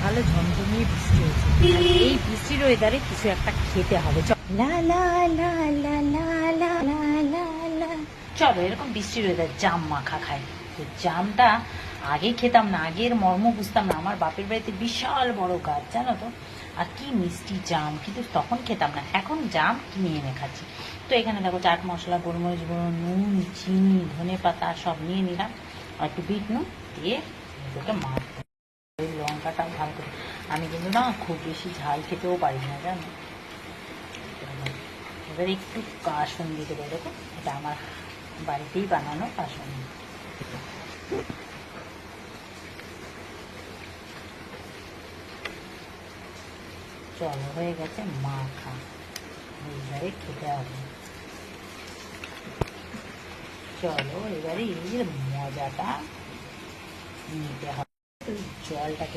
ভালো ঝমঝমিয়ে বৃষ্টি হয়েছে। এই বৃষ্টির ওয়েদারে কিছু একটা খেতে হবে। লা লা লা লা লা লা লা লা লা। চলো এরকম বৃষ্টির ওয়েদার জাম মাখা খাই। তো জামটা আগে খেতাম না, আগের মর্ম বুঝতাম না। আমার বাপের বাড়িতে বিশাল বড় গাছ, জানো তো, আর কি মিষ্টি জাম, কিন্তু তখন খেতাম না। এখন জাম কিনে এনে খাচ্ছি। তো এখানে দেখো চাট মশলা, গোলমরিচ গুঁড়ো, নুন, চিনি, ধনে পাতা সব নিয়ে নিলাম, আর একটু বিট নুন দিয়ে ওকে মাখবো। ওই লঙ্কাটা ভালো করে, আমি কিন্তু না খুব বেশি ঝাল খেতেও পারি না, জানো। এবারে একটু কাসুন্দি দেবো, দেখো এটা আমার বাড়িতেই বানানো কাসুন্দি। চলো হয়ে গেছে মাখা, এইবারে খেতে হবে। চলো এবারে এর মজাটা নিতে হবে। জলটাকে